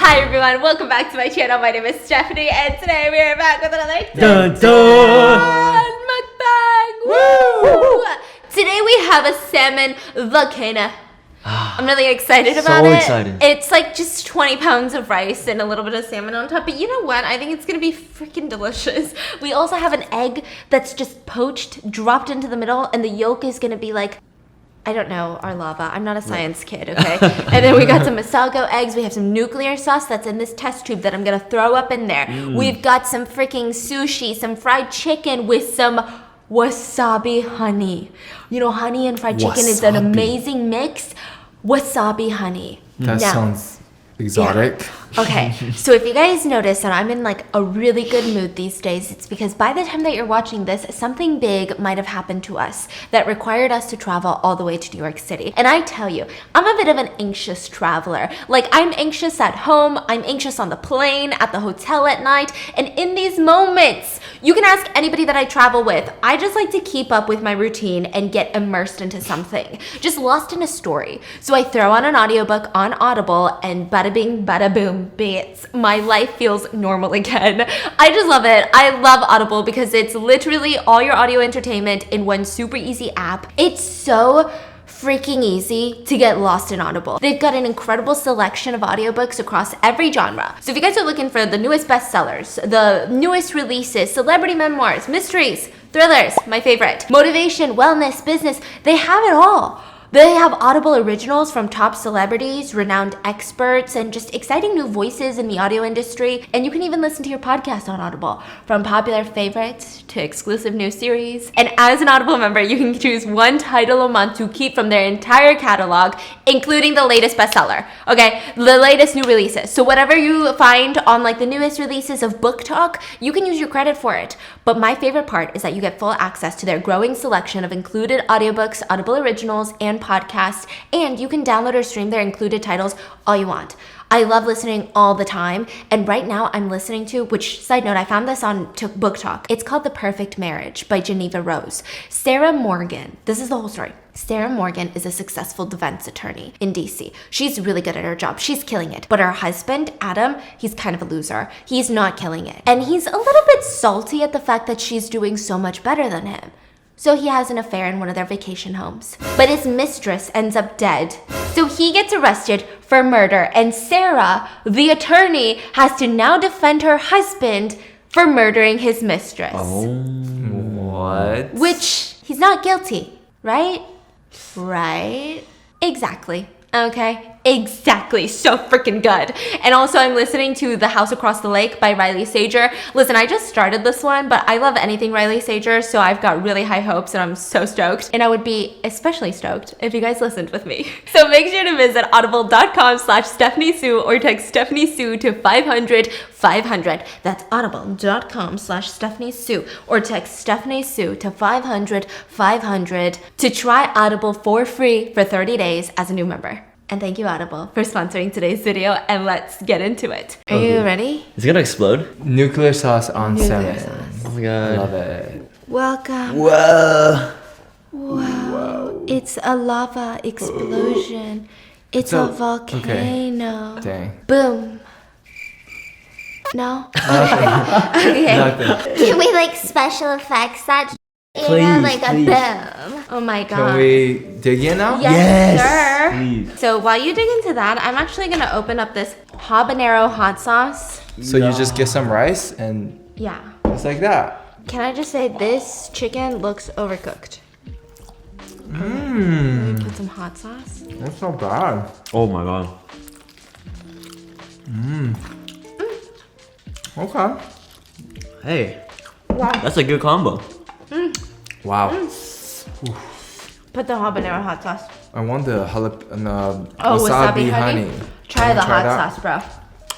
Hi everyone, welcome back to my channel. My name is Stephanie, and today we are back with another mukbang. Woo! Today we have a salmon volcano. I'm really excited about it. Excited. It's like just 20 pounds of rice and a little bit of salmon on top. But you know what? I think it's gonna be freaking delicious. We also have an egg that's just poached, dropped into the middle, and the yolk is gonna be like, I don't know, our lava. I'm not a science kid, okay? And then we got some Masago eggs. We have some nuclear sauce that's in this test tube that I'm gonna throw up in there. We've got some freaking sushi, some fried chicken with some wasabi honey. You know, honey and fried chicken is an amazing mix. Wasabi honey. That sounds exotic. Yeah. Okay, so if you guys notice that I'm in like a really good mood these days, it's because by the time that you're watching this, something big might have happened to us that required us to travel all the way to New York City. And I tell you, I'm a bit of an anxious traveler. Like, I'm anxious at home, I'm anxious on the plane, at the hotel at night, and in these moments, you can ask anybody that I travel with, I just like to keep up with my routine and get immersed into something. Just lost in a story. So I throw on an audiobook on Audible and bada bing, bada boom, bits. My life feels normal again. I just love it. I love Audible because it's literally all your audio entertainment in one super easy app. It's so freaking easy to get lost in Audible. They've got an incredible selection of audiobooks across every genre. So if you guys are looking for the newest bestsellers, the newest releases, celebrity memoirs, mysteries, thrillers, my favorite, motivation, wellness, business, they have it all. They have Audible originals from top celebrities, renowned experts, and just exciting new voices in the audio industry. And you can even listen to your podcast on Audible, from popular favorites to exclusive new series. And as an Audible member, you can choose one title a month to keep from their entire catalog, including the latest bestseller, okay? The latest new releases. So whatever you find on like the newest releases of Book Talk, you can use your credit for it. But my favorite part is that you get full access to their growing selection of included audiobooks, Audible originals, and podcasts, and you can download or stream their included titles all you want. I love listening all the time, and right now I'm listening to, which, side note, I found this on Book Talk. It's called The Perfect Marriage by Geneva Rose. Sarah Morgan, this is the whole story. Sarah Morgan is a successful defense attorney in DC. She's really good at her job. She's killing it. But her husband, Adam, he's kind of a loser. He's not killing it. And he's a little bit salty at the fact that she's doing so much better than him. So he has an affair in one of their vacation homes. But his mistress ends up dead. So he gets arrested for murder, and Sarah, the attorney, has to now defend her husband for murdering his mistress. Oh, what? Which, he's not guilty, right? Right? Exactly. Okay, exactly. So freaking good. And also I'm listening to The House Across the Lake by Riley Sager. Listen, I just started this one, but I love anything Riley Sager, so I've got really high hopes and I'm so stoked. And I would be especially stoked if you guys listened with me. So make sure to visit audible.com/Stephanie Sue or text Stephanie Sue to 500-500. That's audible.com/Stephanie Sue or text Stephanie Sue to 500-500 to try Audible for free for 30 days as a new member. And thank you, Audible, for sponsoring today's video, and let's get into it. Are you ready? Is it gonna explode? Nuclear sauce on salmon. Oh my god. Love it. Welcome. Whoa. Wow. It's a lava explosion. It's a volcano. Okay. Dang. Boom. No? Okay. Nothing. Can we like special effects that? Please, like please. a boom. Oh my god. Can we dig in now? Yes, sir. Please. So while you dig into that, I'm actually gonna open up this habanero hot sauce. So you just get some rice and Yeah. just like that. Can I just say this chicken looks overcooked? Mmm. Put some hot sauce. That's not bad. Oh my god. Okay. Hey, Wow. that's a good combo. Wow. Put the habanero hot sauce. I want the Wasabi honey. Try Wanna the hot that? sauce, bro.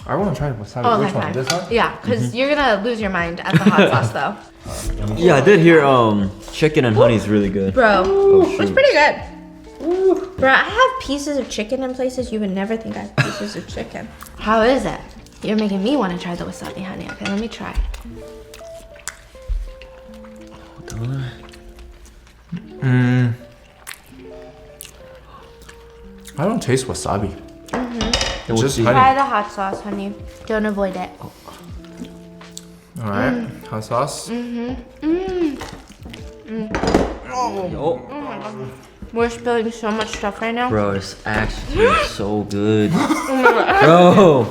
I want to try wasabi. Oh, Which okay, one? fine. This one? Yeah, because you're gonna lose your mind at the hot sauce, though. Yeah, I did hear chicken and honey is really good. Bro, it's shoot. pretty good. Bro, I have pieces of chicken in places you would never think I have pieces of chicken. How is it? You're making me want to try the wasabi honey. Okay, let me try. I don't taste wasabi. Then we'll Just see. honey. Try the hot sauce, honey. Don't avoid it. All right. Hot sauce. Oh, We're spilling so much stuff right now. bro, it's actually so good. Bro.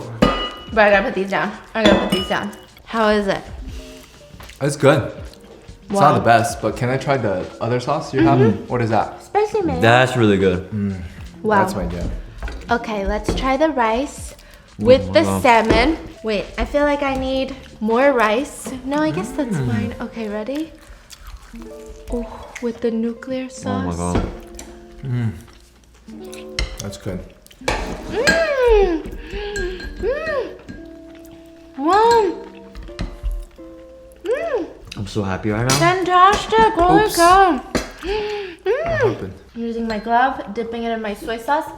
But I gotta put these down. How is it? It's good. It's Wow. not the best, but can I try the other sauce you have? What is that? Spicy mayo. That's really good. Wow. That's my jam. Okay, let's try the rice with the wow. salmon. Wait, I feel like I need more rice. No, I guess that's fine. Okay, ready? Oh, with the nuclear Oh sauce. my god. That's good. Wow. I'm so happy right now. Fantastic. Holy Oops. cow. What happened? I'm using my glove, dipping it in my soy sauce.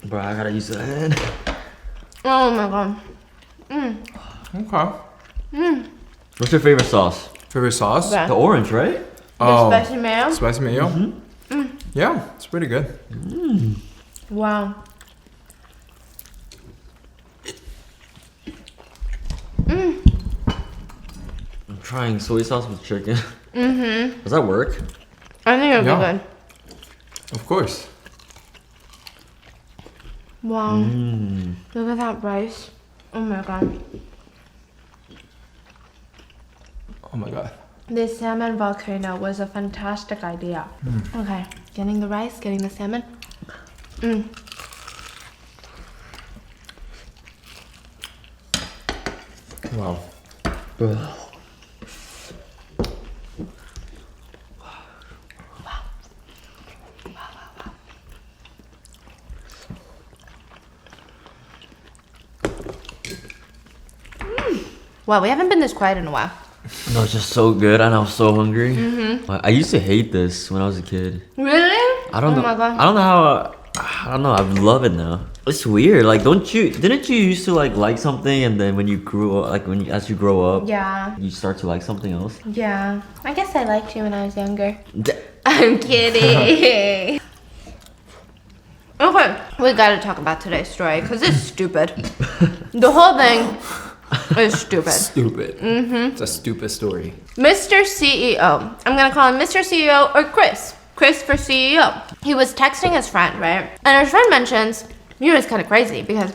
Bro, I gotta use the hand. Oh my god. Okay. What's your favorite sauce? Favorite sauce? Yeah. The orange, right? Oh, The spicy mayo. spicy mayo. Yeah, it's pretty good. Wow. I'm trying soy sauce with chicken. Does that work? I think it'll Yeah. be good. Of course. Wow. Look at that rice. Oh my god. Oh my god. This salmon volcano was a fantastic idea. Okay, getting the rice, getting the salmon. Wow. Wow, we haven't been this quiet in a while. No, it's just so good and I was so hungry. I used to hate this when I was a kid. Really? I don't Oh know. my god. I don't know how. I don't know. I love it now. It's weird. Like, didn't you used to like something, and then when you grew up, like as you grow up, Yeah. you start to like something else. Yeah. I guess I liked you when I was younger. I'm kidding. Okay, we gotta talk about today's story because it's stupid. The whole thing is stupid. Stupid. It's a stupid story. Mr. CEO. I'm gonna call him Mr. CEO or Chris. Chris for CEO. He was texting his friend, right? And his friend mentions, you know, it's kind of crazy because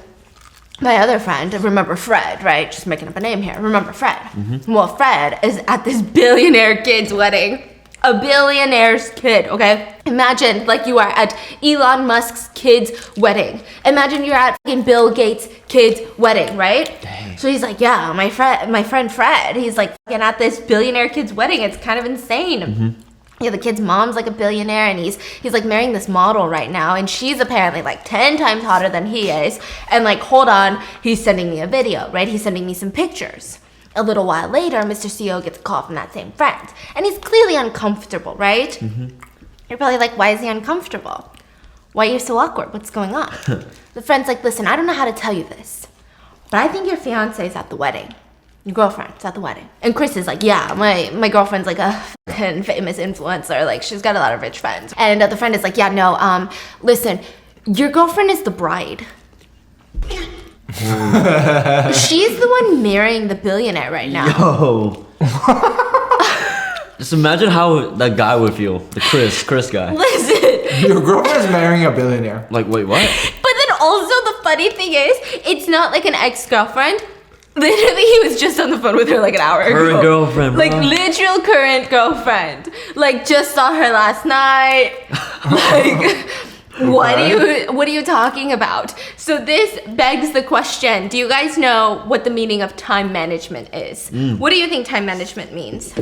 my other friend, remember Fred, right? Just making up a name here. Remember Fred? Well, Fred is at this billionaire kid's wedding. A billionaire's kid, okay? Imagine like you are at Elon Musk's kid's wedding. Imagine you're at fucking Bill Gates' kid's wedding, right? Dang. So he's like, yeah, my friend Fred, he's like fucking at this billionaire kid's wedding. It's kind of insane. Yeah, the kid's mom's like a billionaire and he's like marrying this model right now and she's apparently like 10 times hotter than he is. And like, hold on, he's sending me a video, right? He's sending me some pictures. A little while later, Mr. CEO gets a call from that same friend. And he's clearly uncomfortable, right? You're probably like, why is he uncomfortable? Why are you so awkward? What's going on? The friend's like, listen, I don't know how to tell you this, but I think your fiance is at the wedding. Your girlfriend's at the wedding. And Chris is like, yeah, my girlfriend's like a fucking famous influencer. Like, she's got a lot of rich friends. And the friend is like, yeah, no, listen, your girlfriend is the bride. She's the one marrying the billionaire right now. Yo. Just imagine how that guy would feel. The Chris guy. Listen. Your girlfriend's marrying a billionaire. Like, wait, what? But then also the funny thing is, it's not like an ex-girlfriend. Literally, he was just on the phone with her like an hour ago. Current girlfriend, bro. Like, literal current girlfriend. Like, just saw her last night. Like, what are you talking about? So this begs the question, do you guys know what the meaning of time management is? What do you think time management means?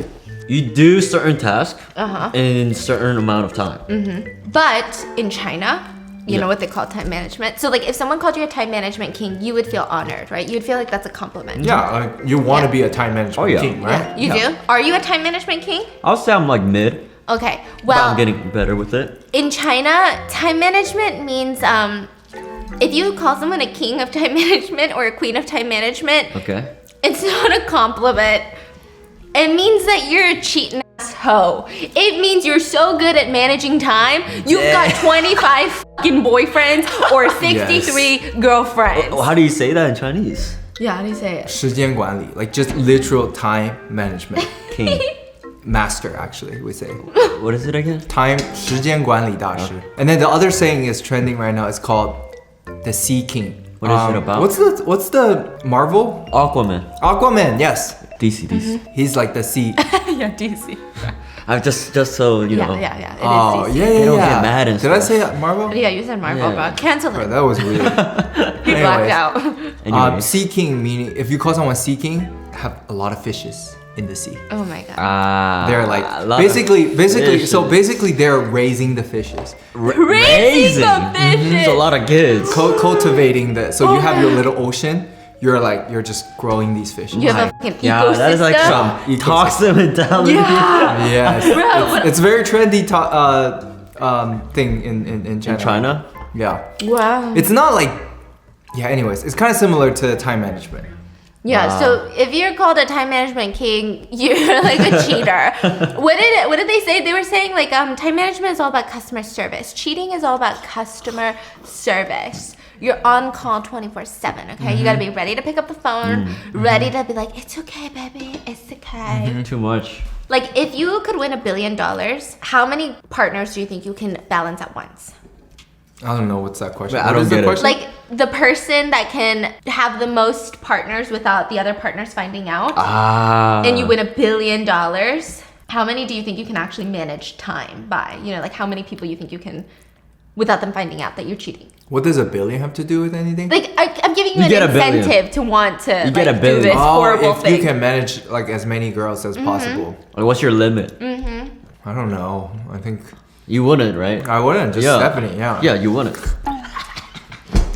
You do certain tasks Uh-huh. in certain amount of time. But in China, you Yeah. know what they call time management. So like if someone called you a time management king, you would feel honored, right? You'd feel like that's a compliment. Yeah, like you want to Yeah. be a time management yeah. king, right? You do? Are you a time management king? I'll say I'm like mid, Okay. but Well, I'm getting better with it. in China, time management means if you call someone a king of time management or a queen of time management, Okay. it's not a compliment. It means that you're a cheating ass toe. It means you're so good at managing time, you've got 25 fucking boyfriends or 63 girlfriends. How do you say that in Chinese? Yeah, how do you say it? 时间管理, like just literal time management. King. Master, actually, we say. What is it again? Time, 时间管理大师. And then the other saying is trending right now. It's called the Sea King. What is it about? What's the Marvel? Aquaman. Aquaman, yes. DC. He's like the sea. Yeah, DC. I'm just so you know. Yeah. It is Oh, DC. yeah. They don't get mad and Did I stuff. say Marvel? Yeah, you said Marvel, Yeah. bro. Cancel Bro, it. that was weird. He blacked out. Anyways. Sea King meaning, if you call someone Sea King, have a lot of fishes in the sea. Oh my god. They're like a lot of basically so fishes. basically they're raising the fishes, Raising the fishes. It's a lot of kids. cultivating the. So you Oh, have your man. little ocean. You're just growing these fishes. You have a fucking Yeah, ecosystem. that is like some Ecosystem. toxic mentality. Yeah. Yes, Bro. it's very trendy thing in China. In China? Yeah, Wow. it's not like Anyways, it's kind of similar to time management. Yeah, Wow. so if you're called a time management king, you're like a cheater. What did they say? They were saying like time management is all about customer service. Cheating is all about customer service. You're on call 24/7, okay? You gotta be ready to pick up the phone, ready to be like, it's okay, baby, it's okay. Too much. Like if you could win $1 billion, how many partners do you think you can balance at once? I don't know what's that question. But I What don't is the get it. question? Like the person that can have the most partners without the other partners finding out. And you win $1 billion, how many do you think you can actually manage time by? You know, like how many people you think you can, without them finding out that you're cheating? What does $1 billion have to do with anything? Like I'm giving you, You an get $1 billion. incentive to want to You get like, $1 do billion. this horrible if thing. you can manage like as many girls as possible. Like, what's your limit? I don't know. I think You wouldn't, right? I wouldn't. Just Stephanie, yeah. Yeah, you wouldn't.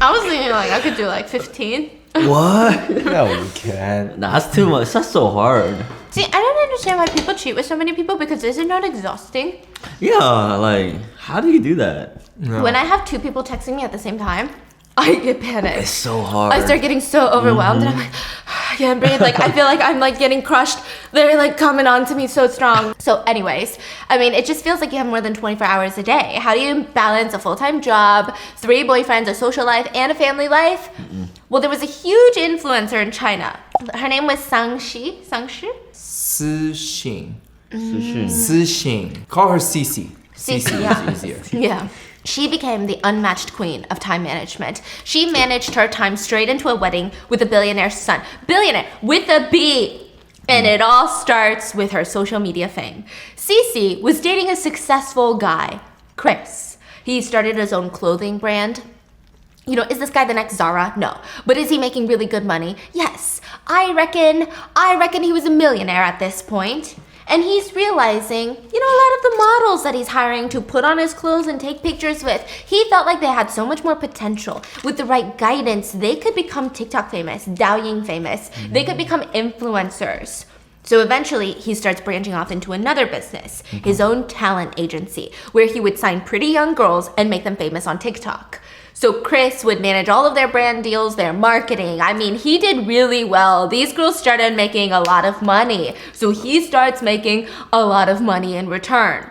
I was thinking like I could do like 15. What? No, you can't. Nah, that's too much. That's so hard. See, I don't understand why people cheat with so many people because is it not exhausting? Yeah, like, how do you do that? No. When I have two people texting me at the same time, I get panicked. It's so hard. I start getting so overwhelmed and I'm like, I can't breathe. Like, I feel like I'm like getting crushed. They're like coming on to me so strong. So anyways, I mean, it just feels like you have more than 24 hours a day. How do you balance a full-time job, 3 boyfriends, a social life, and a family life? Well, there was a huge influencer in China. Her name was Shangxi. Cece. Sushi. Cece. Call her Cece. Cece, yeah. is easier. Yeah. She became the unmatched queen of time management. She managed her time straight into a wedding with a billionaire's son. Billionaire with a B. And it all starts with her social media fame. Cece was dating a successful guy, Chris. He started his own clothing brand. You know, is this guy the next Zara? No. But is he making really good money? Yes. I reckon he was a millionaire at this point. And he's realizing, you know, a lot of the models that he's hiring to put on his clothes and take pictures with, he felt like they had so much more potential. With the right guidance, they could become TikTok famous, Douyin famous. They could become influencers. So eventually, he starts branching off into another business, his own talent agency, where he would sign pretty young girls and make them famous on TikTok. So Chris would manage all of their brand deals, their marketing. I mean, he did really well. These girls started making a lot of money. So he starts making a lot of money in return.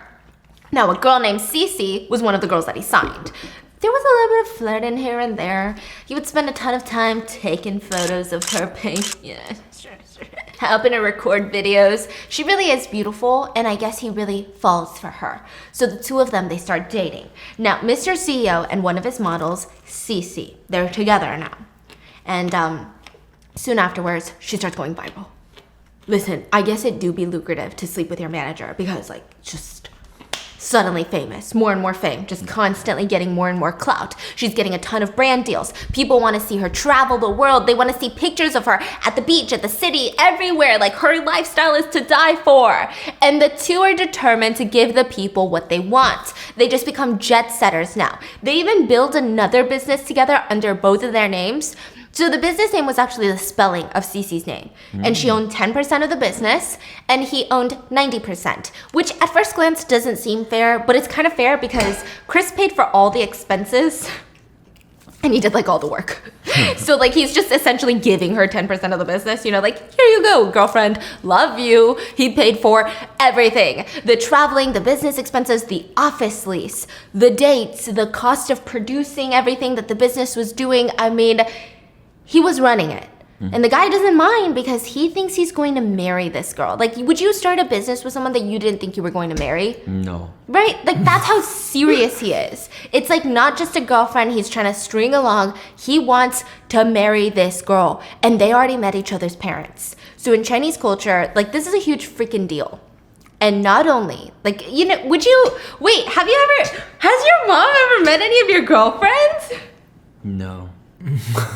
Now, a girl named Cece was one of the girls that he signed. There was a little bit of flirting here and there. He would spend a ton of time taking photos of her paying, helping her record videos. She really is beautiful, and I guess he really falls for her. So the two of them, they start dating. Now, Mr. CEO and one of his models, Cece, they're together now. And soon afterwards, she starts going viral. Listen, I guess it do be lucrative to sleep with your manager because, like, just suddenly famous, more and more fame, just constantly getting more and more clout. She's getting a ton of brand deals. People want to see her travel the world. They want to see pictures of her at the beach, at the city, everywhere. Like, her lifestyle is to die for. And the two are determined to give the people what they want. They just become jet setters now. They even build another business together under both of their names. So the business name was actually the spelling of Cece's name. And she owned 10% of the business, and he owned 90%, which at first glance doesn't seem fair, but it's kind of fair because Chris paid for all the expenses, and he did like all the work. So like he's just essentially giving her 10% of the business, you know, like here you go, girlfriend, love you. He paid for everything. The traveling, the business expenses, the office lease, the dates, the cost of producing everything that the business was doing. I mean, he was running it. And the guy doesn't mind because he thinks he's going to marry this girl. Like, would you start a business with someone that you didn't think you were going to marry? No. Right? Like, that's how serious he is. It's like not just a girlfriend he's trying to string along. He wants to marry this girl. And they already met each other's parents. So in Chinese culture, like, this is a huge freaking deal. And not only, like, you know, has your mom ever met any of your girlfriends? No.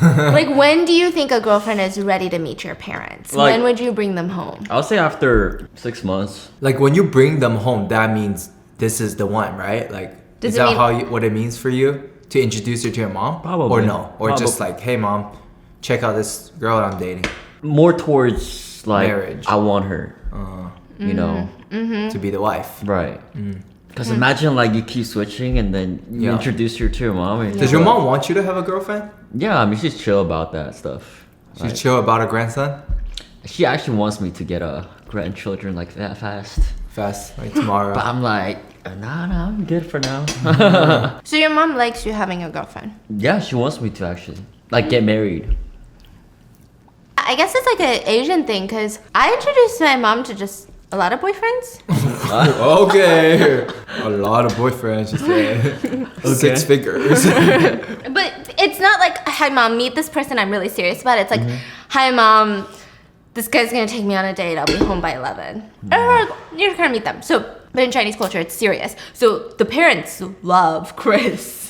Like, when do you think a girlfriend is ready to meet your parents? Like, when would you bring them home? I'll say after 6 months. Like when you bring them home, that means this is the one, right? Like, Does is it that mean- what it means for you to introduce her to your mom? Probably. Or no? Or just Probably. like, hey mom, check out this girl I'm dating. More towards like Marriage. I want her. You know. To be the wife. Right. Because imagine like you keep switching and then you Yeah. introduce her to your mom. And Does your mom want you to have a girlfriend? Yeah, I mean she's chill about that stuff. She's chill about a grandson? She actually wants me to get a grandchildren like that fast. Fast, like tomorrow. But I'm like, nah, I'm good for now. So your mom likes you having a girlfriend? Yeah, she wants me to actually like get married. I guess it's like an Asian thing because I introduced my mom to just a lot of boyfriends. Okay. A lot of boyfriends, she said. 6 figures. But it's not like, hi mom, meet this person I'm really serious about. It's like, hi mom, this guy's gonna take me on a date. I'll be home by 11. You're gonna meet them. So, but in Chinese culture, it's serious. So the parents love Chris.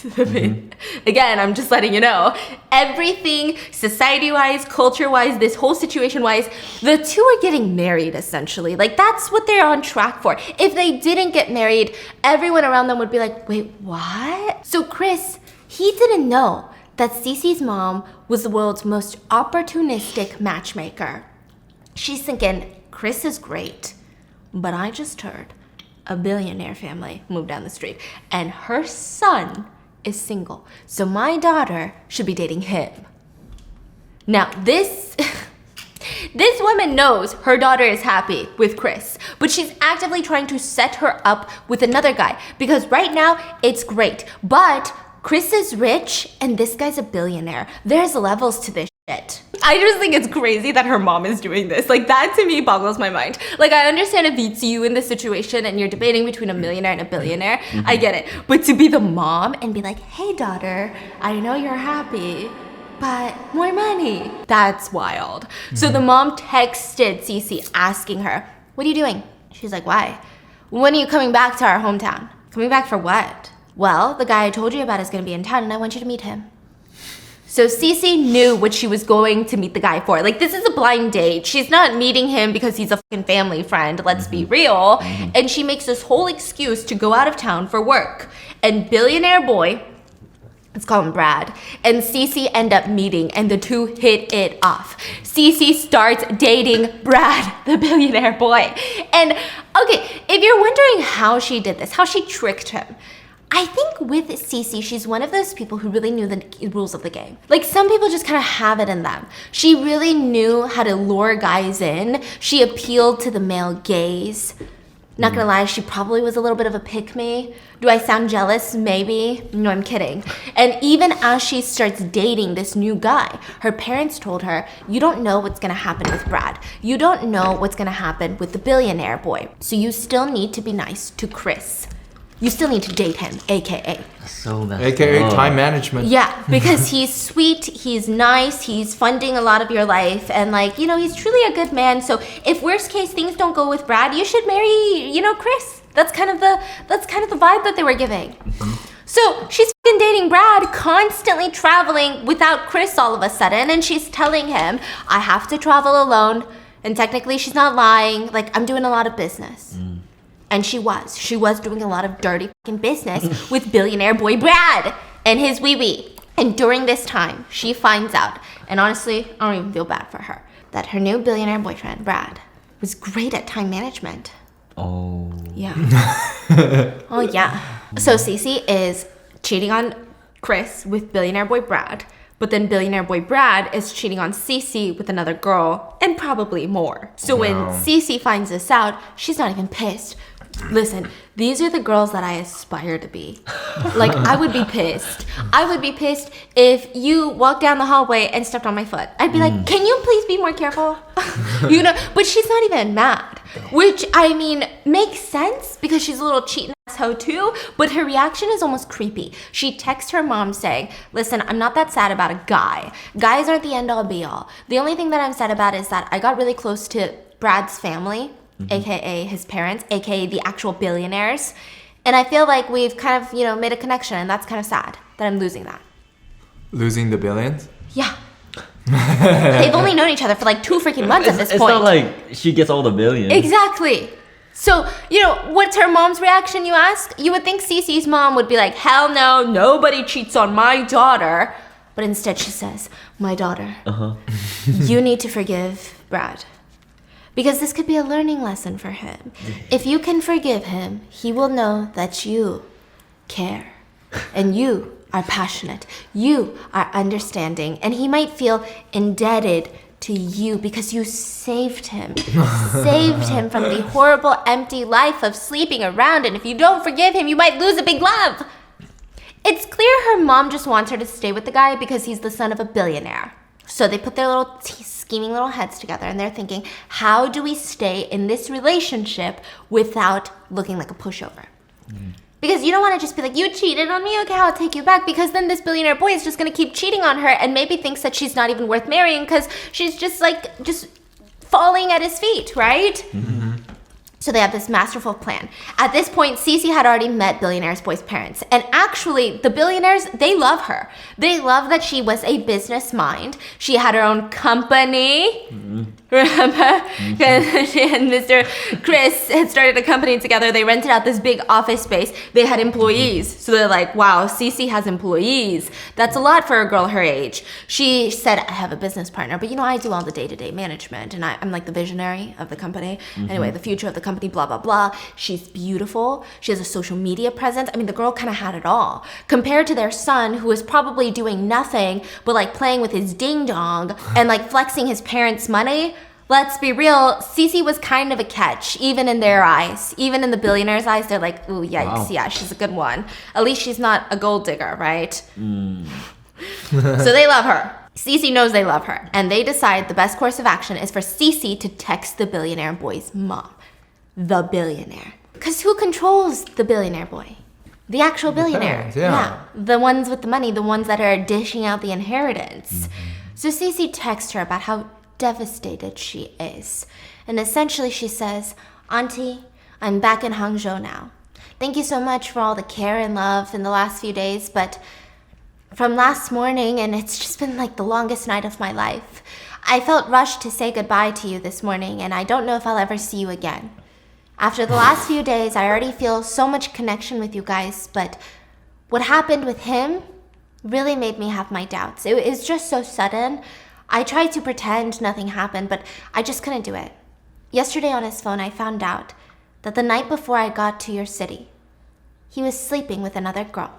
Again, I'm just letting you know. Everything, society-wise, culture-wise, this whole situation-wise, the two are getting married, essentially. Like, that's what they're on track for. If they didn't get married, everyone around them would be like, wait, what? So Chris, he didn't know that Cece's mom was the world's most opportunistic matchmaker. She's thinking, Chris is great, but I just heard a billionaire family moved down the street and her son is single. So my daughter should be dating him. Now this woman knows her daughter is happy with Chris, but she's actively trying to set her up with another guy because right now it's great, but Chris is rich and this guy's a billionaire. There's levels to this shit. I just think it's crazy that her mom is doing this. Like, that to me boggles my mind. Like, I understand if it's you in this situation and you're debating between a millionaire and a billionaire, I get it. But to be the mom and be like, hey daughter, I know you're happy, but more money. That's wild. So the mom texted Cece asking her, what are you doing? She's like, why? When are you coming back to our hometown? Coming back for what? Well, the guy I told you about is gonna be in town and I want you to meet him. So Cece knew what she was going to meet the guy for. Like, this is a blind date. She's not meeting him because he's a fucking family friend, let's be real. And she makes this whole excuse to go out of town for work. And billionaire boy, let's call him Brad, and Cece end up meeting and the two hit it off. Cece starts dating Brad, the billionaire boy. And okay, if you're wondering how she did this, how she tricked him, I think with Cece, she's one of those people who really knew the rules of the game. Like, some people just kind of have it in them. She really knew how to lure guys in. She appealed to the male gaze. Not gonna lie, she probably was a little bit of a pick-me. Do I sound jealous? Maybe. No, I'm kidding. And even as she starts dating this new guy, her parents told her, you don't know what's gonna happen with Brad. You don't know what's gonna happen with the billionaire boy. So you still need to be nice to Chris. You still need to date him, AKA. So that's AKA time management. Yeah, because he's sweet, he's nice, he's funding a lot of your life, and like, you know, he's truly a good man. So if worst case things don't go with Brad, you should marry, you know, Chris. That's kind of the vibe that they were giving. So she's fucking dating Brad, constantly traveling without Chris all of a sudden, and she's telling him, I have to travel alone. And technically she's not lying, like, I'm doing a lot of business. And she was doing a lot of dirty fucking business with billionaire boy Brad and his wee-wee. And during this time, she finds out, and honestly, I don't even feel bad for her, that her new billionaire boyfriend, Brad, was great at time management. Oh. Yeah. Oh, yeah. So Cece is cheating on Chris with billionaire boy Brad, But then billionaire boy Brad is cheating on Cece with another girl and probably more. So when Cece finds this out, she's not even pissed. Listen, these are the girls that I aspire to be. Like, I would be pissed. I would be pissed if you walked down the hallway and stepped on my foot. I'd be like, can you please be more careful? You know, but she's not even mad. Which, I mean, makes sense because she's a little cheating asshole too, but her reaction is almost creepy. She texts her mom saying, listen, I'm not that sad about a guy. Guys aren't the end all be all. The only thing that I'm sad about is that I got really close to Brad's family, aka his parents, aka the actual billionaires. And I feel like we've kind of, you know, made a connection, and that's kind of sad that I'm losing that. Losing the billions? Yeah. They've only known each other for like 2 freaking months at this point. It's not like she gets all the billions. Exactly. So, you know, what's her mom's reaction, you ask? You would think Cece's mom would be like, hell no, nobody cheats on my daughter. But instead she says, my daughter, you need to forgive Brad. Because this could be a learning lesson for him. If you can forgive him, he will know that you care. And you are passionate. You are understanding. And he might feel indebted to you because you saved him. Saved him from the horrible, empty life of sleeping around. And if you don't forgive him, you might lose a big love. It's clear her mom just wants her to stay with the guy because he's the son of a billionaire. So they put their little scheming little heads together and they're thinking, how do we stay in this relationship without looking like a pushover? Because you don't want to just be like, you cheated on me, okay, I'll take you back. Because then this billionaire boy is just going to keep cheating on her and maybe thinks that she's not even worth marrying because she's just falling at his feet, right? So they have this masterful plan. At this point, Cece had already met billionaire's boy's parents. And actually, the billionaires, they love her. They love that she was a business mind. She had her own company. Remember? Because she and Mr. Chris had started a company together. They rented out this big office space. They had employees. So they're like, wow, Cece has employees. That's a lot for a girl her age. She said, I have a business partner, but you know, I do all the day-to-day management. And I'm like the visionary of the company. Anyway, the future of the company, blah, blah, blah. She's beautiful. She has a social media presence. I mean, the girl kind of had it all. Compared to their son, who was probably doing nothing but like playing with his ding-dong and like flexing his parents' money. Let's be real, Cece was kind of a catch, even in their eyes. Even in the billionaire's eyes, they're like, ooh, yikes, yeah, she's a good one. At least she's not a gold digger, right? So they love her. Cece knows they love her. And they decide the best course of action is for Cece to text the billionaire boy's mom. The billionaire. Because who controls the billionaire boy? The actual billionaire. Parents, yeah. The ones with the money, the ones that are dishing out the inheritance. So Cece texts her about how devastated she is. And essentially she says, Auntie, I'm back in Hangzhou now. Thank you so much for all the care and love in the last few days, but from last morning, and it's just been like the longest night of my life, I felt rushed to say goodbye to you this morning, and I don't know if I'll ever see you again. After the last few days, I already feel so much connection with you guys, but what happened with him really made me have my doubts. It was just so sudden. I tried to pretend nothing happened, but I just couldn't do it. Yesterday on his phone, I found out that the night before I got to your city, he was sleeping with another girl.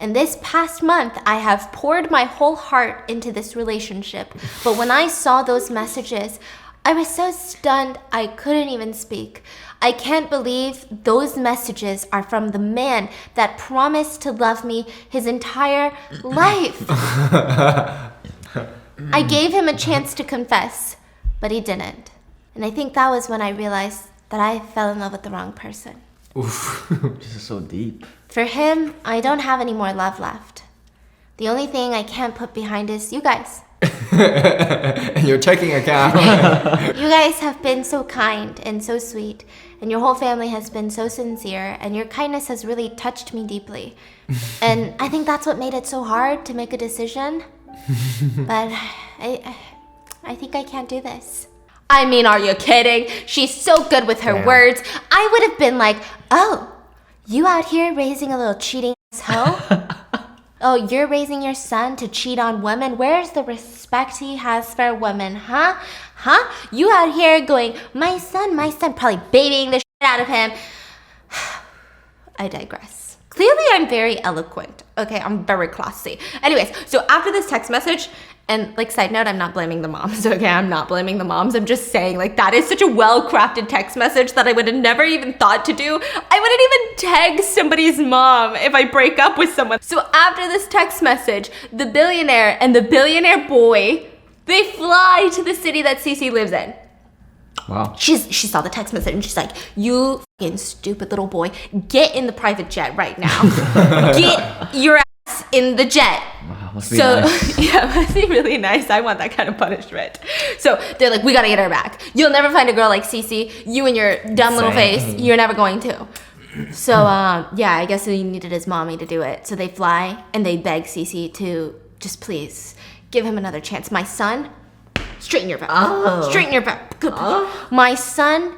And this past month, I have poured my whole heart into this relationship. But when I saw those messages, I was so stunned I couldn't even speak. I can't believe those messages are from the man that promised to love me his entire life. I gave him a chance to confess, but he didn't. And I think that was when I realized that I fell in love with the wrong person. Oof. This is so deep. For him, I don't have any more love left. The only thing I can't put behind is you guys. And your checking account. You guys have been so kind and so sweet, and your whole family has been so sincere, and your kindness has really touched me deeply. And I think that's what made it so hard to make a decision. But I think I can't do this. I mean, are you kidding? She's so good with her words. I would have been like, oh, you out here raising a little cheating hoe? Oh, you're raising your son to cheat on women? Where's the respect he has for women, huh? Huh? You out here going, my son, probably babying the shit out of him. I digress. Clearly, I'm very eloquent. Okay, I'm very classy. Anyways, so after this text message, and like side note, I'm not blaming the moms. Okay, I'm not blaming the moms. I'm just saying like that is such a well-crafted text message that I would have never even thought to do. I wouldn't even tag somebody's mom if I break up with someone. So after this text message, the billionaire and the billionaire boy, they fly to the city that Cece lives in. Wow. She saw the text message and she's like, you fucking stupid little boy, get in the private jet right now. Get your ass in the jet. Wow, must be nice. Yeah, must be really nice. I want that kind of punishment. So they're like, we gotta get her back. You'll never find a girl like Cece. You and your dumb little face, you're never going to. So yeah, I guess he needed his mommy to do it. So they fly and they beg Cece to just please give him another chance. My son, straighten your back. Oh. Straighten your back. My son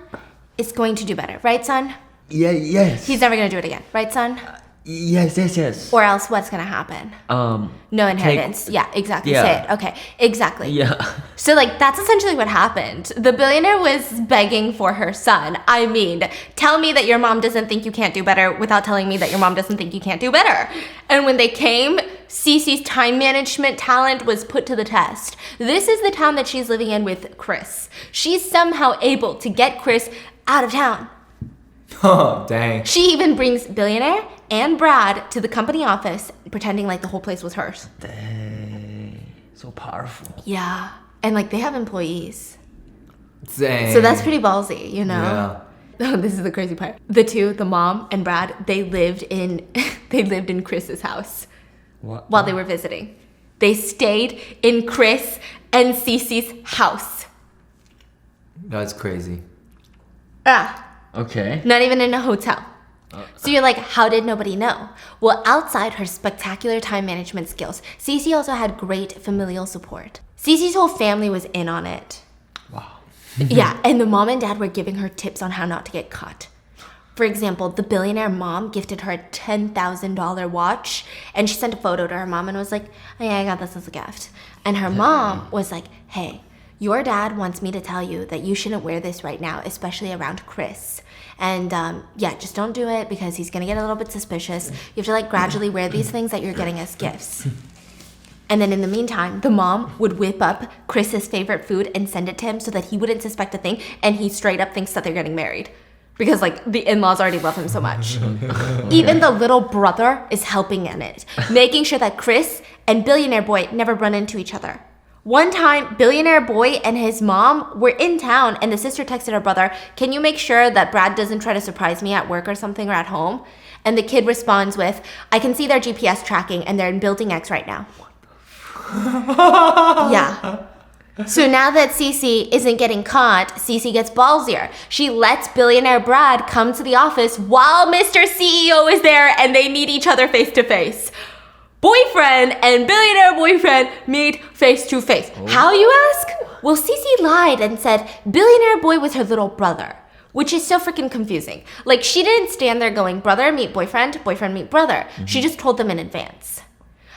is going to do better, right, son? Yeah, yes. He's never gonna do it again, right, son? Yes. Or else what's gonna happen? No inheritance. Yeah, exactly. Yeah. Say it. Okay, exactly. Yeah. So like that's essentially what happened. The billionaire was begging for her son. I mean, tell me that your mom doesn't think you can't do better without telling me that your mom doesn't think you can't do better. And when they came, Cece's time management talent was put to the test. This is the town that she's living in with Chris. She's somehow able to get Chris out of town. Oh, dang. She even brings billionaire and Brad to the company office, pretending like the whole place was hers. Dang. So powerful. Yeah. And like they have employees. Dang. So that's pretty ballsy, you know? Yeah. Oh, this is the crazy part. The two, the mom and Brad, they lived in Chris's house What? while they were visiting. They stayed in Chris and Cece's house. That's crazy. Ah, Okay. not even in a hotel. So you're like, how did nobody know? Well, outside her spectacular time management skills, Cece also had great familial support. Cece's whole family was in on it. Wow. Yeah, and the mom and dad were giving her tips on how not to get caught. For example, the billionaire mom gifted her a $10,000 watch, and she sent a photo to her mom and was like, oh yeah, I got this as a gift. And her mom was like, hey, your dad wants me to tell you that you shouldn't wear this right now, especially around Chris. And yeah, just don't do it because he's gonna get a little bit suspicious. You have to like gradually wear these things that you're getting as gifts. And then in the meantime, the mom would whip up Chris's favorite food and send it to him so that he wouldn't suspect a thing, and he straight up thinks that they're getting married. Because like the in-laws already love him so much. Even the little brother is helping in it, making sure that Chris and billionaire boy never run into each other. One time, billionaire boy and his mom were in town and the sister texted her brother, can you make sure that Brad doesn't try to surprise me at work or something or at home? And the kid responds with, I can see their GPS tracking and they're in building X right now. Yeah. So now that Cece isn't getting caught, Cece gets ballsier. She lets billionaire Brad come to the office while Mr. CEO is there and they meet each other face to face. Boyfriend and billionaire boyfriend meet face to face. How, you ask? Well, Cece lied and said billionaire boy was her little brother, which is so freaking confusing. Like, she didn't stand there going, brother meet boyfriend, boyfriend meet brother. Mm-hmm. She just told them in advance.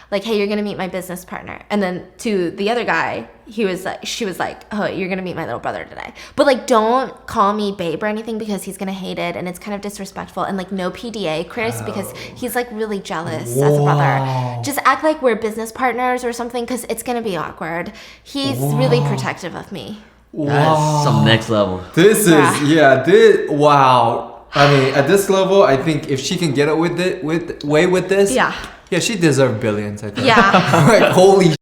Like, hey, you're gonna meet my business partner. And then to the other guy, she was like, oh, you're gonna meet my little brother today. But like, don't call me babe or anything because he's gonna hate it and it's kind of disrespectful. And like, no PDA, Chris, because he's like really jealous as a brother. Just act like we're business partners or something because it's gonna be awkward. He's really protective of me. That's some next level. This is, wow. I mean, at this level, I think if she can get it with this, yeah, she deserves billions, I think. Yeah. Like, holy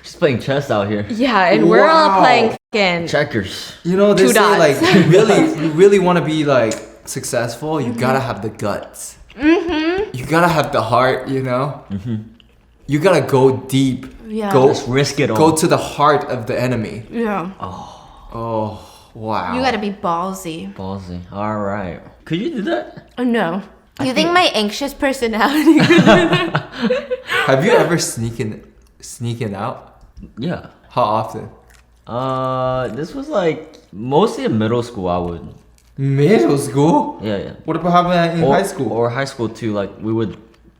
She's playing chess out here. Yeah, and we're all playing fucking Checkers. You know, they Two say dots. like you really want to be like successful, you gotta have the guts. Mm-hmm. You gotta have the heart, you know? Mm-hmm. You gotta go deep. Yeah. Let's risk it all. Go to the heart of the enemy. Yeah. Oh, wow. You gotta be ballsy. Ballsy. All right. Could you do that? Oh, no. You think my anxious personality Have you ever sneaking out? Yeah. How often? This was like mostly in middle school. I would. Middle school? Yeah. What about having in high school? Or high school too. Like we would.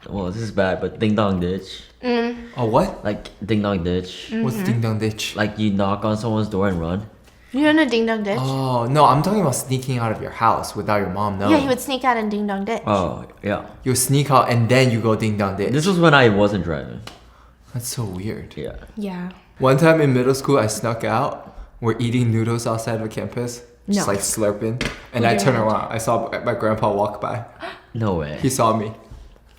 Well, this is bad, but ding dong ditch. Oh, what? Like ding dong ditch. What's ding dong ditch? Like you knock on someone's door and run. You know a ding dong ditch? Oh, no, I'm talking about sneaking out of your house without your mom knowing. Yeah, he would sneak out and ding dong ditch. Oh, yeah. You sneak out and then you go ding dong ditch. This was when I wasn't driving. That's so weird. Yeah. Yeah. One time in middle school, I snuck out. We're eating noodles outside of campus. Just No. like slurping. And I turned around. I saw my grandpa walk by. No way. He saw me.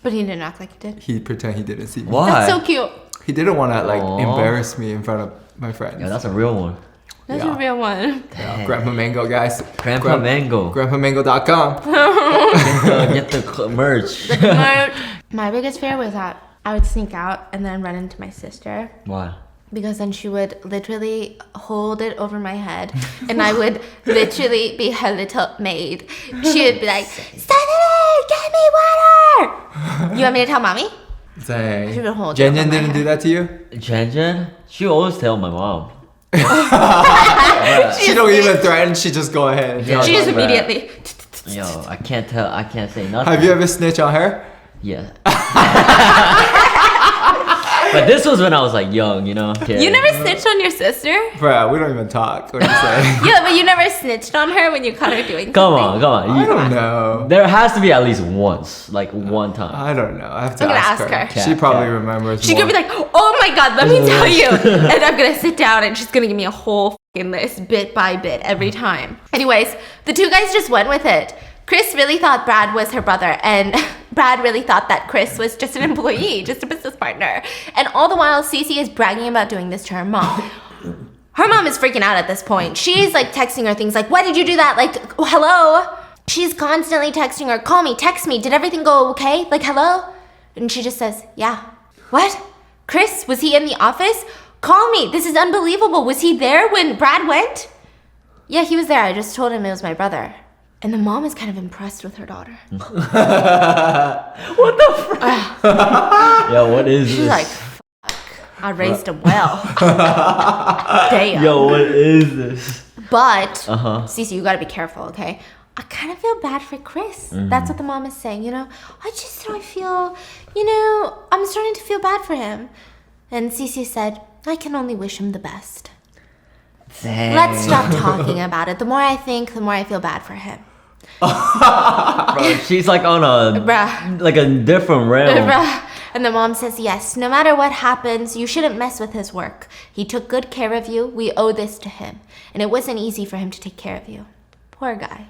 But he didn't act like he did. He pretended he didn't see me. Why? That's so cute. He didn't want to like Aw. embarrass me in front of my friends. Yeah, that's a real one. That's Yeah. a real one. Yeah, Grandpa Mango, guys. Grandpa Mango. GrandpaMango.com. Get the merch. My biggest fear was that I would sneak out and then run into my sister. Why? Because then she would literally hold it over my head and I would literally be her little maid. She would be like, Stephanie, get me water! You want me to tell mommy? Dang. She would hold it Jen over Jen my didn't head. do that to you? Jen? She always tell my mom. She don't even threaten. She just go ahead. And Yeah. tell She you. just immediately. Yo, I can't say nothing. Have you ever snitched on her? Yeah. But this was when I was like young, you know? Kid. You never snitched on your sister? Bruh, we don't even talk. What are you saying? Yeah, but you never snitched on her when you caught her doing Come something? on. I don't know. There has to be at least once. Like one time. I don't know. I have to I'm gonna ask ask her. She Cat, probably cat. remembers She's more. gonna be like, oh my god, let me tell you. And I'm gonna sit down and she's gonna give me a whole fucking list, bit by bit, every time. Anyways, the two guys just went with it. Chris really thought Brad was her brother, and Brad really thought that Chris was just an employee, just a business partner. And all the while, Cece is bragging about doing this to her mom. Her mom is freaking out at this point. She's like texting her things like, why did you do that? Like, hello? She's constantly texting her, call me, text me, did everything go okay? Like, hello? And she just says, yeah. What? Chris, was he in the office? Call me, this is unbelievable. Was he there when Brad went? Yeah, he was there. I just told him it was my brother. And the mom is kind of impressed with her daughter. What the frick? Yo, what is She's this? like, fuck, I raised him well. Damn. Yo, what is this? But, Uh-huh. Cece, you gotta be careful, okay? I kind of feel bad for Chris. That's what the mom is saying, you know? I feel, I'm starting to feel bad for him. And Cece said, I can only wish him the best. Dang. Let's stop talking about it. The more I think, the more I feel bad for him. Bro, she's like on a Bruh. like a different realm. And the mom says, yes, no matter what happens, you shouldn't mess with his work. He took good care of you. We owe this to him. And it wasn't easy for him to take care of you. Poor guy.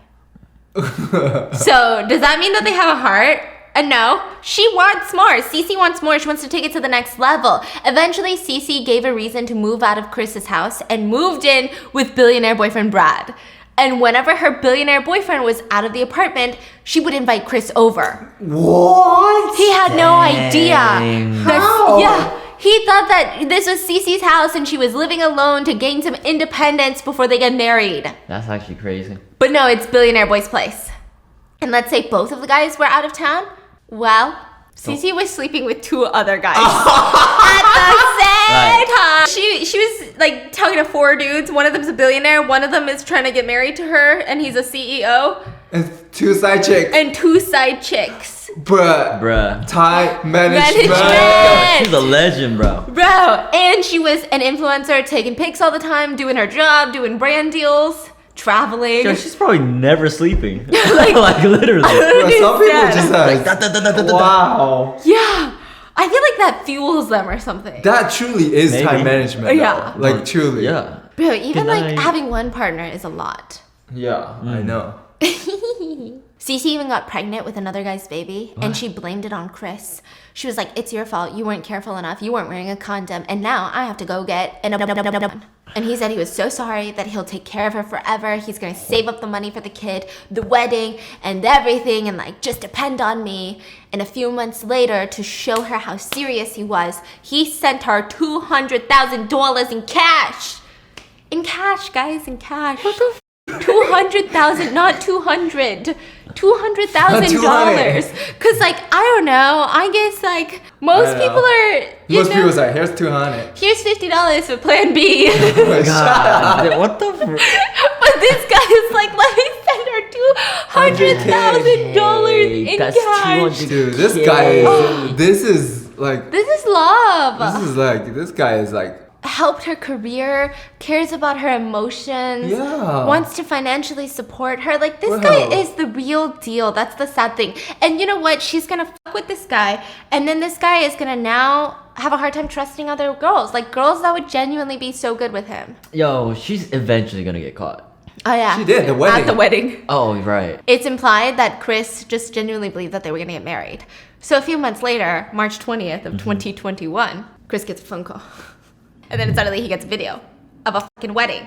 So, does that mean that they have a heart? No, she wants more. Cece wants more. She wants to take it to the next level. Eventually, Cece gave a reason to move out of Chris's house and moved in with billionaire boyfriend Brad. And whenever her billionaire boyfriend was out of the apartment, she would invite Chris over. What? He had no idea. Dang. How? Yeah. He thought that this was Cece's house and she was living alone to gain some independence before they get married. That's actually crazy. But no, it's Billionaire Boy's place. And let's say both of the guys were out of town. Well, Cece was sleeping with two other guys at the same time. She was like talking to four dudes. One of them's a billionaire. One of them is trying to get married to her, and he's a CEO. And two side chicks. And two side chicks. Bruh. Time management. Management. She's a legend, bro. Bro, and she was an influencer, taking pics all the time, doing her job, doing brand deals, traveling. Yo, she's probably never sleeping. like literally. Bruh, some people Understand. just Like, have. da, da, da, da, da, da. Wow. Yeah, I feel like that fuels them or something. That truly is Maybe. time management. Yeah. though. Like truly. Yeah. Bro, even Good like night. having one partner is a lot. Yeah, I know. Cece even got pregnant with another guy's baby, and she blamed it on Chris. She was like, it's your fault. You weren't careful enough. You weren't wearing a condom. And now I have to go get an. And he said he was so sorry, that he'll take care of her forever. He's going to save up the money for the kid, the wedding, and everything, and like just depend on me. And a few months later, to show her how serious he was, he sent her $200,000 in cash. In cash, guys, in cash. What the 200,000, not 200. $200,000. Cause like, I don't know. I guess like most I know. people are, Most people say, here's 200. here's $50 for plan B. God, what the? But this guy is like, let me send her $200,000 in That's cash. 200. Dude, this guy is. This is like. This is love. This guy is like helped her career, cares about her emotions, wants to financially support her. Like, this guy is the real deal. That's the sad thing. And you know what? She's gonna fuck with this guy, and then this guy is gonna now have a hard time trusting other girls. Like, girls that would genuinely be so good with him. Yo, she's eventually gonna get caught. Oh yeah. She did, the wedding. At the wedding. Oh, right. It's implied that Chris just genuinely believed that they were gonna get married. So a few months later, March 20th of 2021, Chris gets a phone call. And then suddenly he gets a video of a fucking wedding.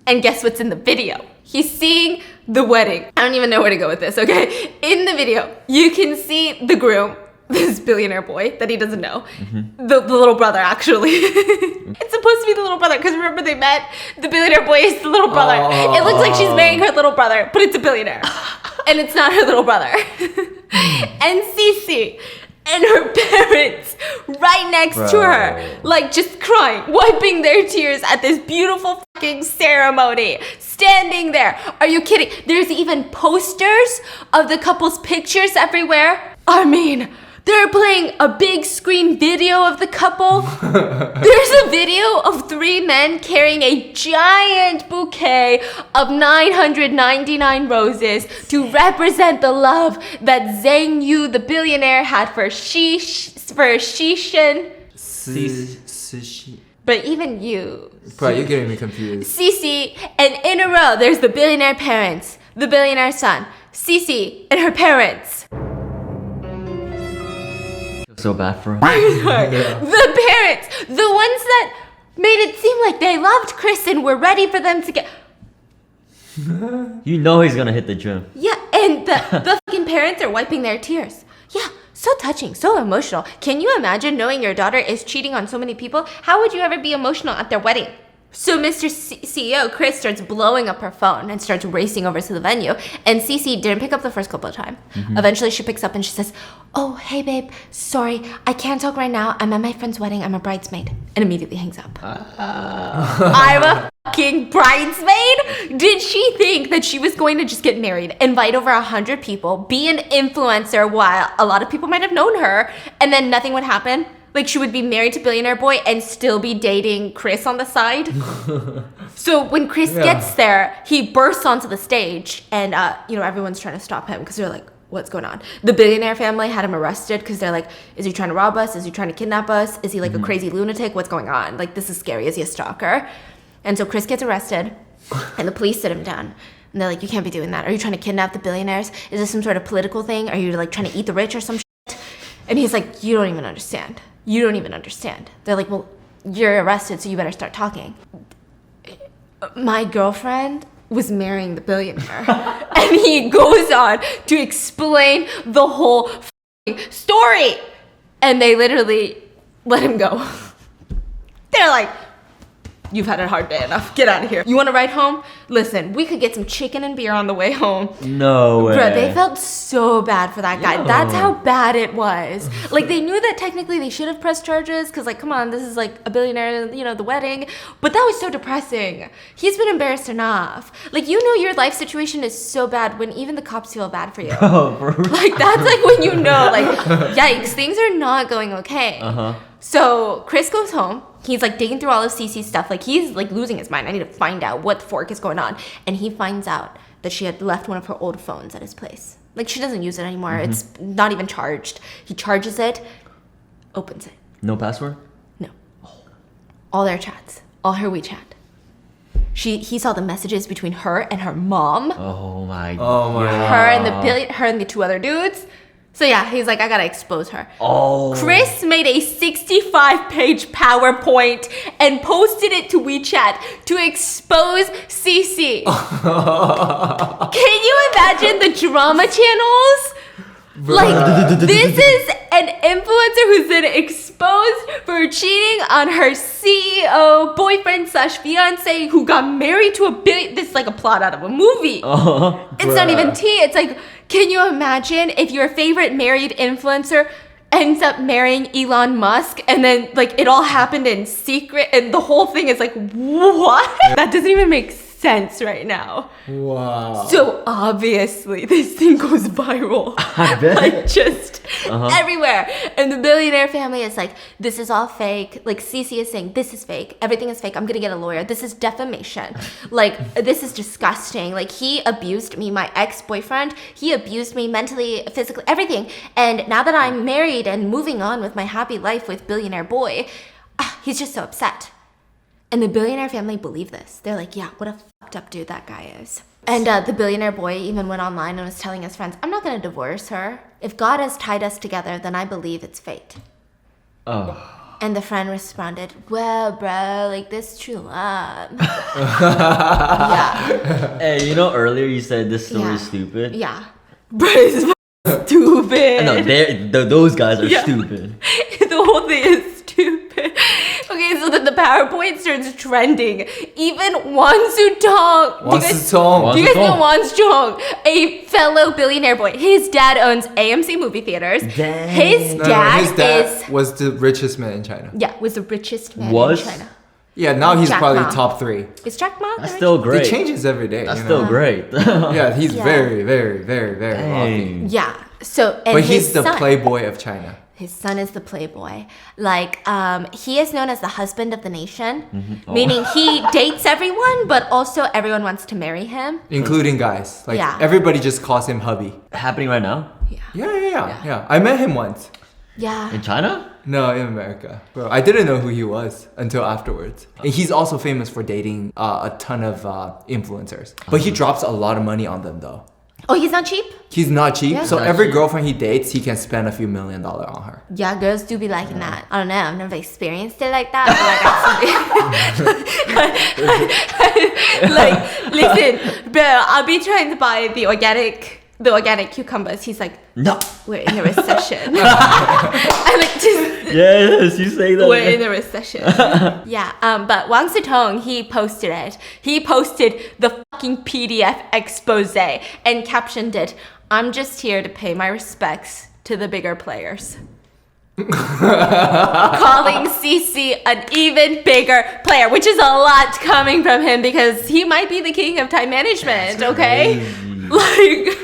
And guess what's in the video? He's seeing the wedding. I don't even know where to go with this, okay? In the video, you can see the groom, this billionaire boy that he doesn't know. The little brother, actually. It's supposed to be the little brother, because remember they met? The billionaire boy is the little brother. It looks like she's marrying her little brother, but it's a billionaire. And it's not her little brother. And Cece and her parents right next to her, like just crying, wiping their tears at this beautiful fucking ceremony, standing there. Are you kidding? There's even posters of the couple's pictures everywhere. I mean, they're playing a big screen video of the couple. There's a video of 3 men carrying a giant bouquet of 999 roses to represent the love that Zhang Yu, the billionaire, had for Shishin. Sushi. But even you. Bro, you're getting me confused. Cece, and in a row, there's the billionaire parents, the billionaire son, Cece, and her parents. So bad for him. The parents, the ones that made it seem like they loved Chris and were ready for them to get. You know he's gonna hit the gym. Yeah, and the fucking parents are wiping their tears. Yeah, so touching, so emotional. Can you imagine knowing your daughter is cheating on so many people? How would you ever be emotional at their wedding? So Mr. CEO, Chris, starts blowing up her phone and starts racing over to the venue. And Cece didn't pick up the first couple of times. Eventually she picks up and she says, "Oh, hey babe, sorry, I can't talk right now. I'm at my friend's wedding, I'm a bridesmaid." And immediately hangs up. I'm a fucking bridesmaid? Did she think that she was going to just get married, invite over 100 people, be an influencer while a lot of people might have known her, and then nothing would happen? Like, she would be married to billionaire boy and still be dating Chris on the side. So when Chris gets there, he bursts onto the stage and, everyone's trying to stop him because they're like, what's going on? The billionaire family had him arrested because they're like, is he trying to rob us? Is he trying to kidnap us? Is he like a crazy lunatic? What's going on? Like, this is scary. Is he a stalker? And so Chris gets arrested and the police sit him down. And they're like, you can't be doing that. Are you trying to kidnap the billionaires? Is this some sort of political thing? Are you like trying to eat the rich or some shit? And he's like, you don't even understand. You don't even understand. They're like, well, you're arrested, so you better start talking. My girlfriend was marrying the billionaire. And he goes on to explain the whole story. And they literally let him go. They're like, you've had a hard day enough. Get out of here. You want to ride home? Listen, we could get some chicken and beer on the way home. No way. Bro, they felt so bad for that guy. Yo. That's how bad it was. Like, they knew that technically they should have pressed charges because, like, come on, this is like a billionaire, the wedding. But that was so depressing. He's been embarrassed enough. Like, you know your life situation is so bad when even the cops feel bad for you. Bro. Like, that's like when you know, like, yikes, things are not going okay. So Chris goes home. He's like digging through all of Cece's stuff. Like, he's like losing his mind. I need to find out what the fork is going on. And he finds out that she had left one of her old phones at his place. Like, she doesn't use it anymore. It's not even charged. He charges it, opens it. No password? No. All their chats. All her WeChat. He saw the messages between her and her mom. Oh my God. Her and the 2 other dudes. So yeah, he's like, I gotta expose her. Oh. Chris made a 65-page PowerPoint and posted it to WeChat to expose Cece. Can you imagine the drama channels? Like, this is an influencer who's been exposed for cheating on her CEO boyfriend / fiance who got married to a billion. This is like a plot out of a movie. It's not even tea. It's like, can you imagine if your favorite married influencer ends up marrying Elon Musk and then like it all happened in secret and the whole thing is like, what? That doesn't even make sense. sense right now. Wow. So obviously this thing goes viral. I bet. Like just everywhere. And the billionaire family is like, this is all fake. Like Cece is saying, this is fake. Everything is fake. I'm gonna get a lawyer. This is defamation. Like, this is disgusting. Like, he abused me, my ex-boyfriend. He abused me mentally, physically, everything. And now that I'm married and moving on with my happy life with billionaire boy, he's just so upset. And the billionaire family believe this. They're like, yeah, what a fucked up dude that guy is. And the billionaire boy even went online and was telling his friends, I'm not going to divorce her. If God has tied us together, then I believe it's fate. Oh. And the friend responded, well, bro, like, this true love. Yeah. Hey, you know earlier you said this story is stupid? Yeah. Bro, it's stupid. No, those guys are stupid. The whole thing is stupid. Okay, so then the PowerPoint starts trending. Even Wang Sutong. Wang Sutong. Do you guys know Wang Sutong? A fellow billionaire boy. His dad owns AMC movie theaters. Dang. His dad was the richest man in China. Yeah, was the richest man in China. Yeah, now he's Jack probably Ma. top 3. Is Jack Ma? That's still great. It changes every day. That's you still know? great. Yeah, he's very, very, very, very wealthy. Dang. Yeah. So, and But his he's the son, playboy of China. His son is the playboy. Like, he is known as the husband of the nation, meaning he dates everyone, but also everyone wants to marry him. Including guys. Like, Yeah. everybody just calls him hubby. Happening right now? Yeah. I met him once. Yeah. In China? No, in America. Bro, I didn't know who he was until afterwards. And he's also famous for dating a ton of influencers. But he drops a lot of money on them though. Oh, he's not cheap? He's not cheap, Yeah. so Not every cheap. girlfriend he dates, he can spend a few $1 million on her. Yeah, girls do be liking that. I don't know. I've never experienced it like that. But like, listen, bro, I'll be trying to buy the organic cucumbers. He's like, No. we're in a recession. I like just... Yes, you say that. We're in a recession. Yeah, but Wang Sutong, he posted it. He posted the fucking PDF expose and captioned it, I'm just here to pay my respects to the bigger players. Calling Cece an even bigger player, which is a lot coming from him because he might be the king of time management, okay? Like...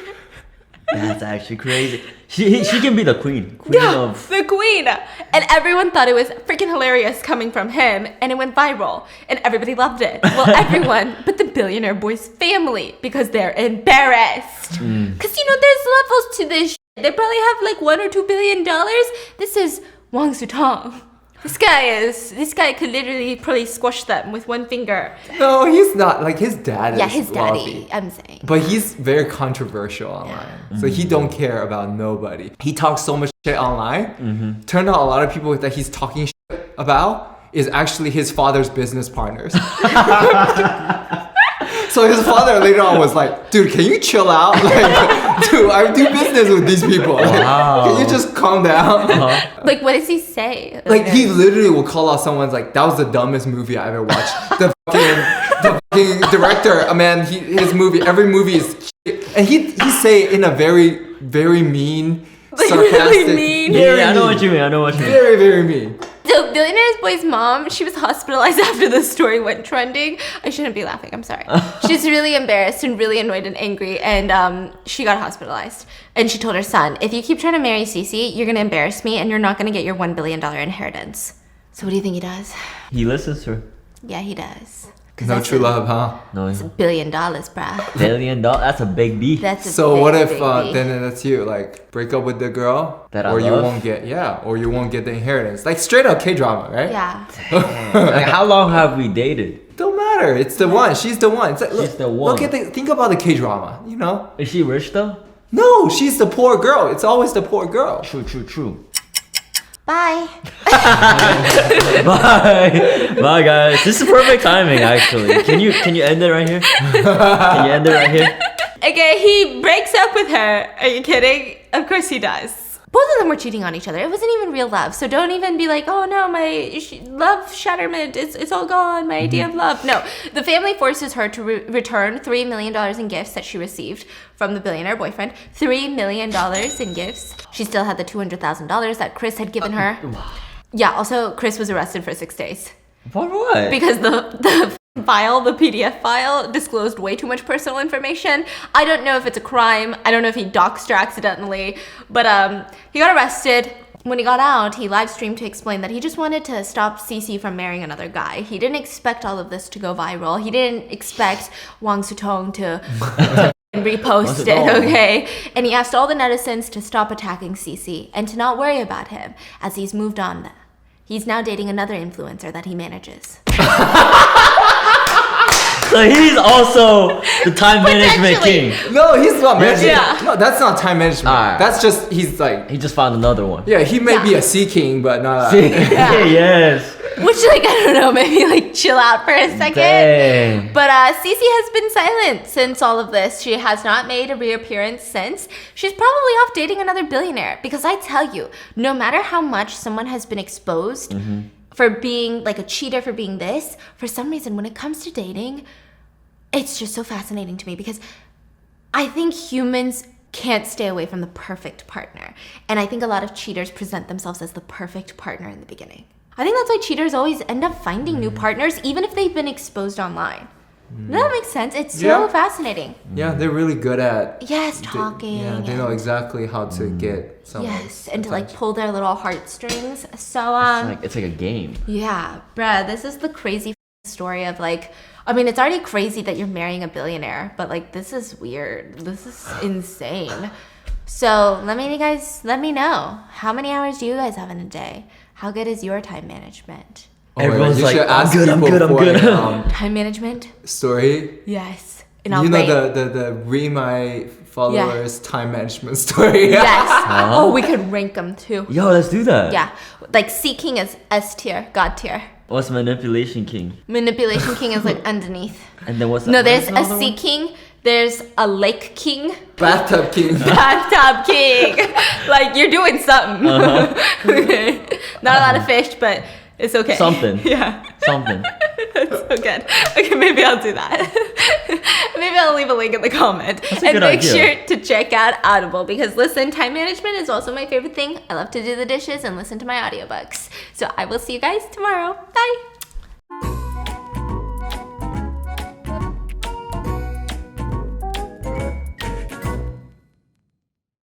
That's actually crazy. She can be the queen. The queen. And everyone thought it was freaking hilarious coming from him, and it went viral, and everybody loved it. Well, everyone but the billionaire boy's family, because they're embarrassed. Because, there's levels to this shit. They probably have like $1 or $2 billion. This is Wang Sutong. This guy could literally probably squash them with one finger. No, he's not. Like, his dad is Yeah, his daddy, wealthy. I'm saying. But he's very controversial online. So he don't care about nobody. He talks so much shit online. Turned out a lot of people that he's talking shit about is actually his father's business partners. So his father later on was like, dude, can you chill out? Like, dude, I do business with these people. Like, can you just calm down? Like, what does he say? Like, he literally will call out someone's like, that was the dumbest movie I ever watched. The fucking director, man, his movie, every movie is shit. And he say in a very, very mean, sarcastic. Really mean. Yeah, I know what you mean. Very, very mean. So, Billionaire's Boy's mom, she was hospitalized after the story went trending. I shouldn't be laughing, I'm sorry. She's really embarrassed and really annoyed and angry, and she got hospitalized. And she told her son, if you keep trying to marry Cece, you're going to embarrass me, and you're not going to get your $1 billion inheritance. So what do you think he does? He listens to her. Yeah, he does. No true love, huh? No. It's $1 billion, bruh. $1 billion? That's a big B. That's a So big, what if big deal. then that's you, like, break up with the girl, That I or you love? won't get the inheritance, like straight up K-drama, right? Yeah. Like, how long have we dated? Don't matter. It's the one. She's the one. It's like, She's the one. Think about the K-drama. Is she rich though? No, she's the poor girl. It's always the poor girl. True. Bye. Bye guys. This is perfect timing actually. Can you end it right here? Can you end it right here? Okay, he breaks up with her. Are you kidding? Of course he does. Both of them were cheating on each other. It wasn't even real love. So don't even be like, oh no, my love shatterment, it's all gone, my idea of love. No, the family forces her to return $3 million in gifts that she received from the billionaire boyfriend. $3 million in gifts. She still had the $200,000 that Chris had given her. Yeah, also Chris was arrested for 6 days. For what? Because the file, the PDF file, disclosed way too much personal information. I don't know if it's a crime. I don't know if he doxed her accidentally, but he got arrested. When he got out, he live streamed to explain that he just wanted to stop Cece from marrying another guy. He didn't expect all of this to go viral. He didn't expect Wang Sutong to repost it, okay? And he asked all the netizens to stop attacking Cece and to not worry about him as he's moved on. He's now dating another influencer that he manages. So he's also the time management king. No, he's not managing. Yeah. No, that's not time management. Alright. That's just, he's like, He just found another one. yeah, he may be a sea king, but not Yes. Which, like, I don't know, maybe, like, chill out for a second. Dang. But Cece has been silent since all of this. She has not made a reappearance since. She's probably off dating another billionaire. Because I tell you, no matter how much someone has been exposed for being, like, a cheater, for being this, for some reason, when it comes to dating, it's just so fascinating to me. Because I think humans can't stay away from the perfect partner. And I think a lot of cheaters present themselves as the perfect partner in the beginning. I think that's why cheaters always end up finding new partners, even if they've been exposed online. Does that make sense? It's so fascinating. Yeah, they're really good at Talking. they know exactly how to get someone. Yes, and to like pull their little heartstrings. So It's like a game. yeah, bruh, this is the crazy story of like, I mean, it's already crazy that you're marrying a billionaire, but like this is weird. This is insane. So let me know, how many hours do you guys have in a day? How good is your time management? Everyone's you like, should ask I'm people good. for, Time management? story. Yes. And You I'll know rate. the read my followers time management story. Yes. Oh, we could rank them too. Yo, let's do that. Yeah. Like C King is S tier, God tier. What's manipulation king? Manipulation King is like underneath. And then what's No, there's what's another a C one? King. There's a Lake King. Bathtub king. Bathtub King. Like you're doing something. Okay. Not a lot of fish, but it's okay. Something. Yeah. Something. That's so good. Okay, maybe I'll do that. Maybe I'll leave a link in the comment. That's a And good make idea. sure to check out Audible because listen, time management is also my favorite thing. I love to do the dishes and listen to my audiobooks. So I will see you guys tomorrow. Bye.